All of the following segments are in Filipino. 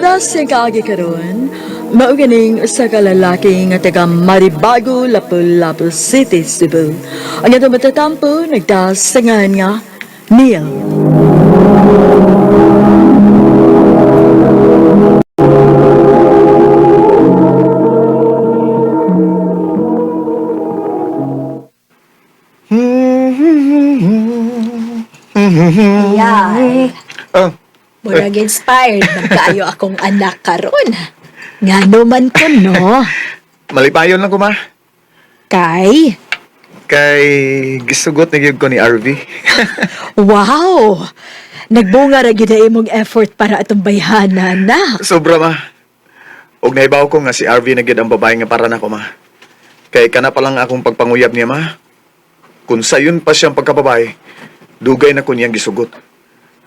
Oras sing kaagi karon, mao ganing usa ka lalaki nga taga Maribago, Lapu-Lapu City, Cebu. Ang atong matatampo nagdasangan nga Neil. Yay. Oh, Murag inspired man kaayo akong anak karon. Ngano man ko no. malipayon lang ko ma. Kay, Kay gisugot na gyud ko ni RV. wow. Nagbunga ra gyud na imong effort para atong bayhanan na. Sobra ma. Og naibaw ko nga si RV na gyud ang babae nga para nako ma. Kay kana pa lang akong pagpanguyab niya ma. Kung sayon pa siyang pagkababae, dugay na ko niyang gisugot.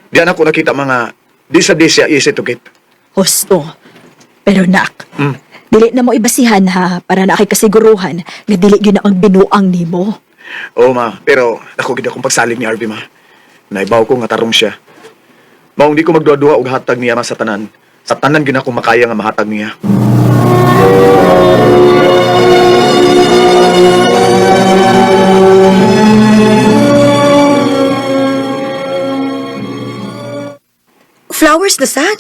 Diyan ako nakita mga di sa di siya easy to get. Husto. Pero nak, Mm. dili na mo ibasihan ha para na kay kasiguruhan nga dili gyud na ang binuang nimo. Oo ma, pero ako gid akong pagsalig ni RV ma. Naibaw ko nga tarong siya. Maong di ko magduwa-duwa og hatag niya ma sa tanan. Sa tanan gyud ako makaya nga mahatag niya. Flowers na sad?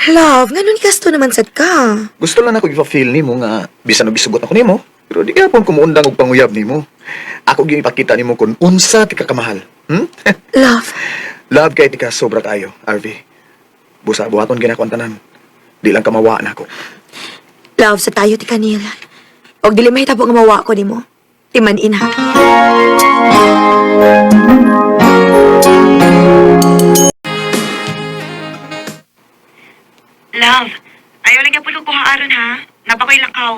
Love, ganun gasto naman sad ka. Gusto lang ako ipa-feel nimo nga bisan og gisugot ako nimo, pero di gyapon ko muundang og panguyab nimo. Ako gyud ipakita nimo kung unsa ti ka kamahal. Love, Love kay ti ka sobra kayo, RV. Busa buhaton gyud ako ang tanan. Di lang ka mawa na ako. love sa tayo ti kanila. Og dili mahitabo nga mawa ko nimo. Timan-in ha. Love, ayaw lang yung pulog ko haaron ha. Napakoy lang kao.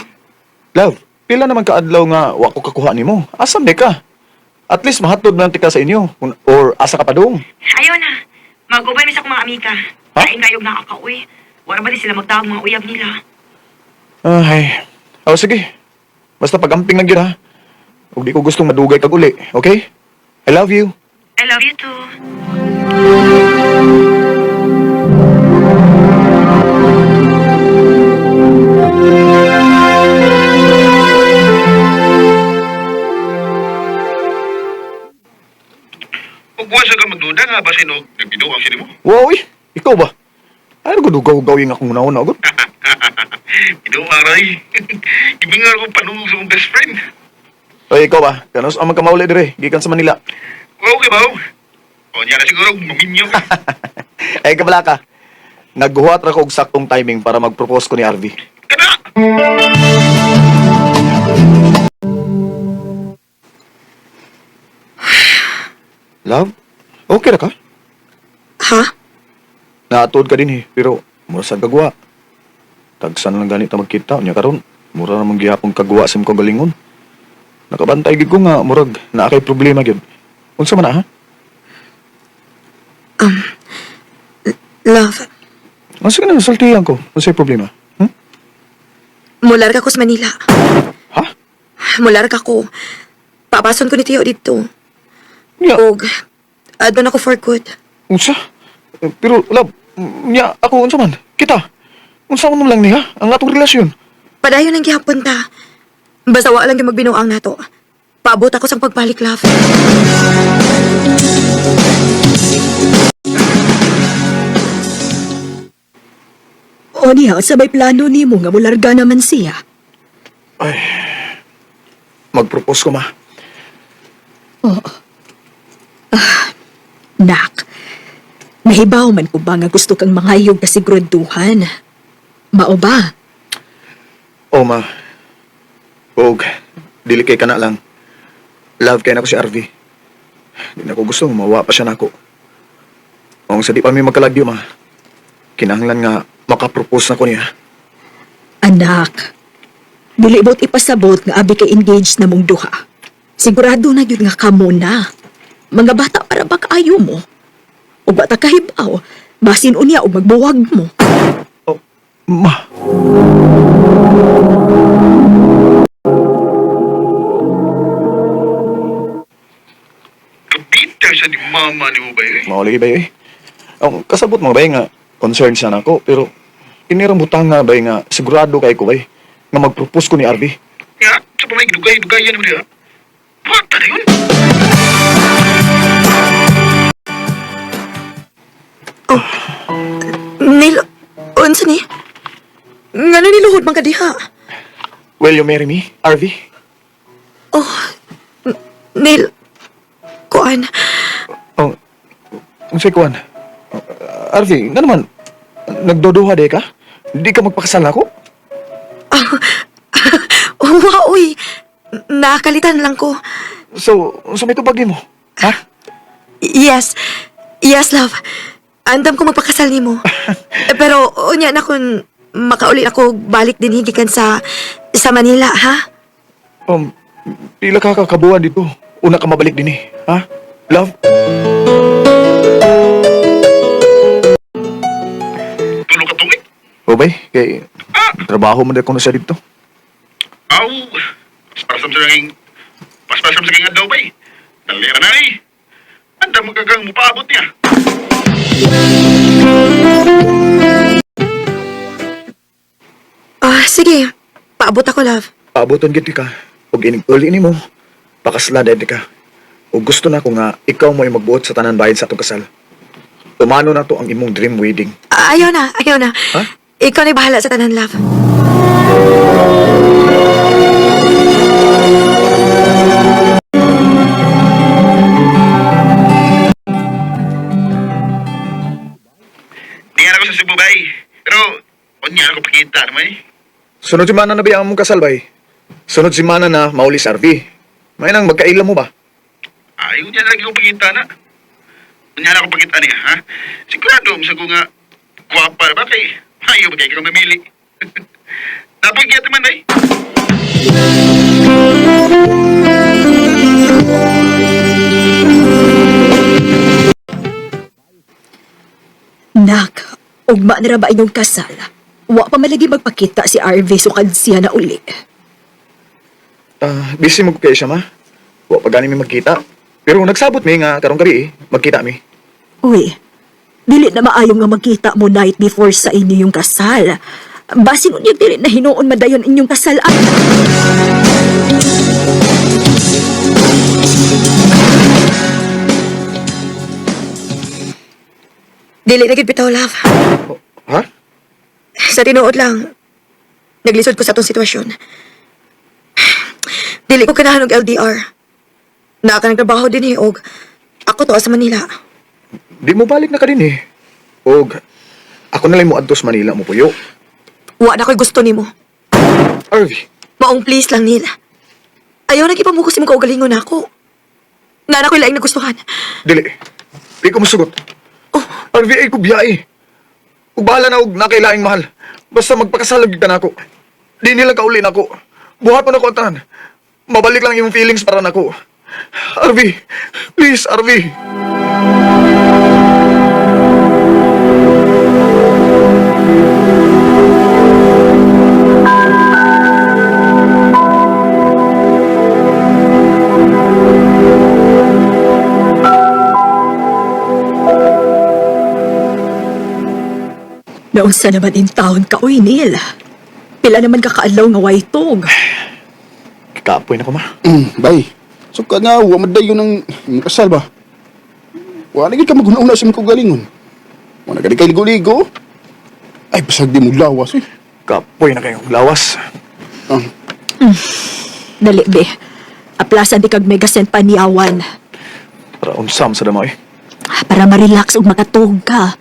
Love, pila naman ka adlaw nga wa ko kakuha nimo. Asam di ka? At least mahatod man ti ka sa inyo or asa ka pa dong. Ayaw na. Mag-ubay mi sa akong mga amika. Ha? Kain kayog nakakauwi. Wala ba di sila magtawag mga uyab nila? Ay, sige. Basta pag-amping lang yun ha. Huwag di ko gustong madugay kag uli, okay? I love you. I love you too. Ug wasa ka magduda nga basin og nagbinuang sini mo. Wow, ikaw ba? Ano ko dugaw-gaw yung akong nauna agad? Binuang ray. Ibingar ko panungog sa akong best friend. Ay, ikaw ba? Kanos ang magkamauli dire, gikan sa Manila. Wow, okay ba? O niya na siguro maminyo ka. Ay, kabala ka. Naghuhat ra ko og saktong timing para mag-propose ko ni RV. Kana! Love? Okay ra ka? Ha? Naatod ka din pero mura sa kagwa. Tagsan lang ganito magkita, niya karon. Mura na manggihapong kagwa sim ko galingon. Nakabantay gid ko nga murag naa kay problema gyud. Unsa man na ha? Love, Unsa ka na saltihan ko? Unsay problema? mular ka ko sa Manila. Ha? Mular ka ko. Papason ko ni Tiyo dito. Nya, Og, adon ako for good. unsa? Pero love, nya ako unsa man? Kita. Unsa man lang niya ang atong relasyon? Padayon ang gihapon ta. Basta wa lang yung magbinuang nato. Paabot ako sang pagbalik, love. O niya, sabay plano nimo nga mularga naman siya. Ay. Mag-propose ko ma. Nak, nahibaw man ko ba nga gusto kang mangayog kasiguraduhan? Mao ba? O ma. Og dili kay kana lang. Love kay na ko si RV. Di na ko gusto mawa pa siya nako. Kung sa di pa mi magkalagyo ma. Kinahanglan nga makapropose na ko niya. Anak, dili bot ipasabot nga abi kay engaged na mong duha. Sigurado na yun nga kamo na. Mga bata para ba kaayo mo? O bata kahibaw, basin unya o magbuwag mo. Ma. Kapita sa di mama ni mo ba eh? Mauli ba eh? Ang kasabot mo ba nga concern siya nako pero inirang butang nga bay nga sigurado kay ko bay nga mag-propose ko ni RV. Ya, sa pamay dugay-dugayan mo diha. Bata na yun. Neil, unsa ni? Nga na niluhod man ka diha? Will you marry me, RV? Oh, Neil, kuan, Oh, unsay kuan? RV, nga naman, nagdoduha de ka? Di ka magpakasal ako? wow, uy, nakalitan lang ko. So may tubag mo? Ha? Yes, yes, love. Andam ko magpakasal nimo. Pero, unya na kung makauli ako balik din higikan sa Manila, ha? Pila ka kakabuan dito. Una ka mabalik din eh. Ha? Love? Tulo ka tungig. O bay, kay trabaho mo na ko na siya dito. Aw, paspasam sa kong adlaw ba eh. Dalira na eh. Anda magagang mupaabot niya. Sige. Paabot ako, love. Paaboton giti ka. Ug inig-uli ni mo. Pakasla dahil ka. Ug gusto na ko nga ikaw mo ay magbuot sa tanan bayad sa atong kasal. Tumano na to ang imong dream wedding. Ayaw na, ayaw na. Ha? Ikaw na bahala sa tanan, love. Niyan ako sa Cebu bay. Pero, unya ako pakita naman eh. Sunod si Mana na ba ang mong kasal bay? Sunod si Mana na mauli sa RV. May nang magkaila mo ba? Ayaw niya lagi kong pakita na. Unya na ako pakita niya, ha? Sigurado, sa ko nga, guwapa ba kay, ayaw ba kayo kang mamili. Napagyat naman ay. Nak, ugma na ra ba inyong kasal? Wa pa malagi magpakita si RV sukad siya na uli. Busy mo kayo siya ma. Wa pa gani mi magkita. Pero nagsabot mi nga karong gabi magkita mi. Uy, dili na maayong nga magkita mo night before sa inyo yung kasal. Basin unya dili na hinuon madayon inyong kasal. Dili na gid bitaw, love. Ha? Sa tinuod lang, naglisod ko sa atong sitwasyon. Dili ko kanahan og LDR. Naa ka nagtrabaho din og ako to sa Manila. Di mo balik na ka din eh. Og ako na lang mo adto sa Manila mo puyo. Wa na ko'y gusto nimo. RV, Maong please lang, Neil. Ayaw na ipamukos imong kaugalingon ako. Nga na ko'y laing nagustuhan. dili. Di ko masugot. Oh, RV ay ko biyahe. Ug bahala na og nakailaing mahal. Basta magpakasalag ka na ako. Di nila kauli na ako. Buhat mo na ko ang tanan. Mabalik lang yung feelings para na ako. RV, please RV. Naunsa naman in town ka, uy, Neil. Pila naman kakaalaw nga waitog. Kaapoy na ko ma. Bay. So ka nga, wa madayo ng kasal ba? Wa na gid ka maghuna sa mga galingon. Wa na gid kay ligo-ligo. Ay, pasag di mo lawas eh. Kaapoy na kayong lawas. Ah, Dali, be. Aplasan di kag megasent paniawan. Para unsam sa damo eh. Para ma-relax ug makatug ka.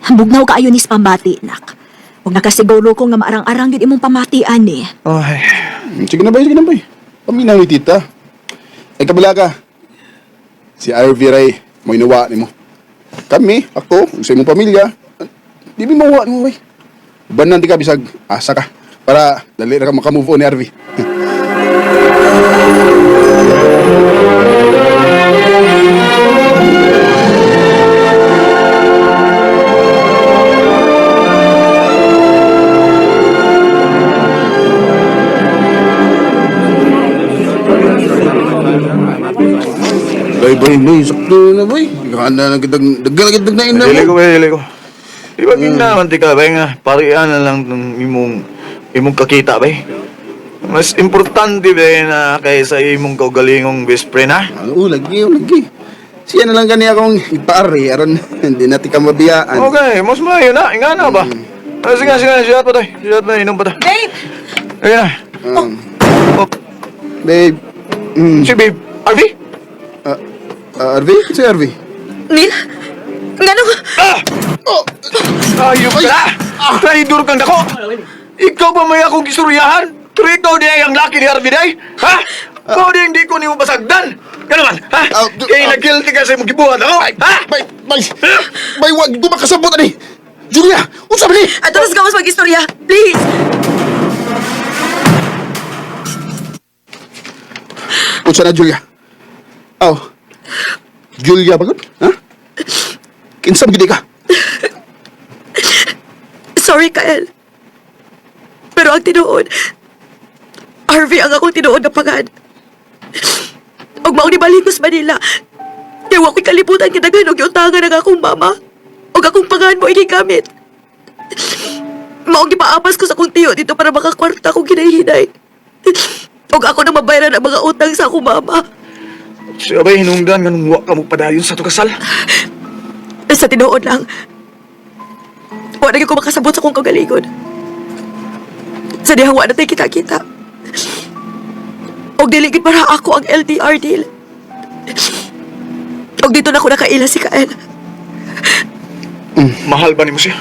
Bugnaw kaayo ni pambati, nak. Huwag nakasiguro ko nga maarang-arang yun imong pamatian eh. Ay, sige na bay, sige na bay. Paminaw ni tita. Ay, kabila ka. Si RV Ray, mo inuwa ni mo. Kami, ako, sa imong pamilya, di mi mawa ni mo bay. Banan di ka bisag asa ka. Para dali na ka makamove on ni RV. Bay, sakto na bay. Gana na kitag, dagan na kitag na ina dili ko mo. dili ko. Di ba ginaman ti ka, bay nga, parihan na lang ng imong kakita, bay. Mas importante, bay, na kaysa imong kaugalingong best friend, ha? Oo, lagi. Siya na lang gani akong ipari, aron hindi natin ka mabiyaan. Okay, mas maayo na, ingana ba? Sige, siya pa tayo. Siya pa, inom pa tayo. Babe! Ayun na. Oh, Babe, si babe, Arvy? Arvy? Si Arvy? Neil? Ngano? Ayop ka na! Traidor kang dako! Ikaw ba may akong gisuryahan? Pero ikaw di ay ang laki ni Arvy day? Ha? Ikaw di hindi ko niyo pasagdan! Gano'n man, ha? Kaya nag-guilty ka sa imong gibuhat ako? Ha? Bay, wag gumakasabot ani! Julia, unsa ba ni? Ato na sa gawas mag-istorya. Please! Unsa na, Julia? Aw, Julia ba gud? Ha? Kinsa gid ka? Sorry, Kael. Pero ang tinuod, Harvey ang akong tinuod na pagad. Og maong nibalik ko sa Manila, kaya ako'y kalibutan kinagan og yung tangan ng akong mama. Og akong pangan mo igigamit. Maong gipaapas ko sa akong tiyo dito para makakwarta akong ginahinay. Og ako na mabayaran ang mga utang sa akong mama. Siya ba'y hinungdan nga nung wa ka mo padayon sa to kasal? Sa tinuod lang, wala na ko makasabot sa akong kagalingon. Sa dihang wala natin kita-kita. Og diligid para ako ang LDR deal. Og dito na ako nakaila si Kael. Mahal ba ni mo siya?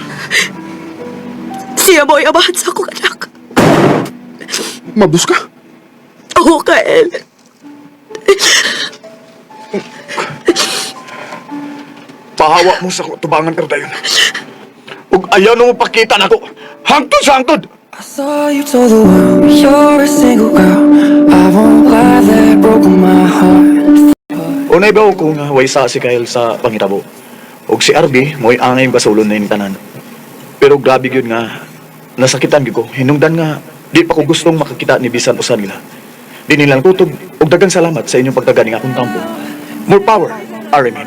Siya mo ay amahan sa akong anak. Mabus ka? Oo, Kael. Pahawa mo sa tubangan pero dayon. Ug ayaw mo pakita nako. Hangtod sa hangtod. I saw you told the world you're a single girl. I won't lie, that broke my heart. Unay ba kung way sa si Kyle sa pangitabo? Og si Arby mo'y angay basulon na yung tanan. Pero grabe yun nga, nasakitan gyud ko. Hinungdan nga, di pa ko gustong makakita ni bisan usan nila. Di nilang tutog, og dagang salamat sa inyong pagdaganing akong tampo. More power, Arimin.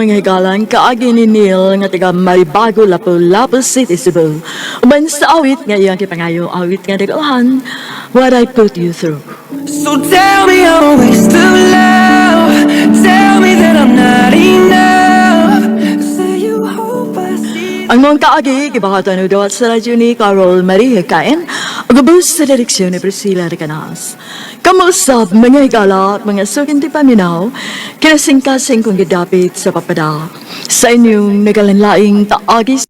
Mga higalan, kaagi ni Neil nga taga Maribago, Lapu-Lapu City, Cebu. Uman sa awit nga iyang kipangayo awit nga nagalahan, What I Put You Through. So tell me I'm a waste of love. Tell me that I'm not enough. Say you hope I see. Ang mga kaagi, kibahatan o dawat sa radyo ni Carol Maria Caen, ang gabos sa direksyon ni Priscilla Ricanas. Kamusap, mga higala at mga sukinti paminaw, kinasingkasing kong gidapit sa papada sa inyong nagalanlaing taagis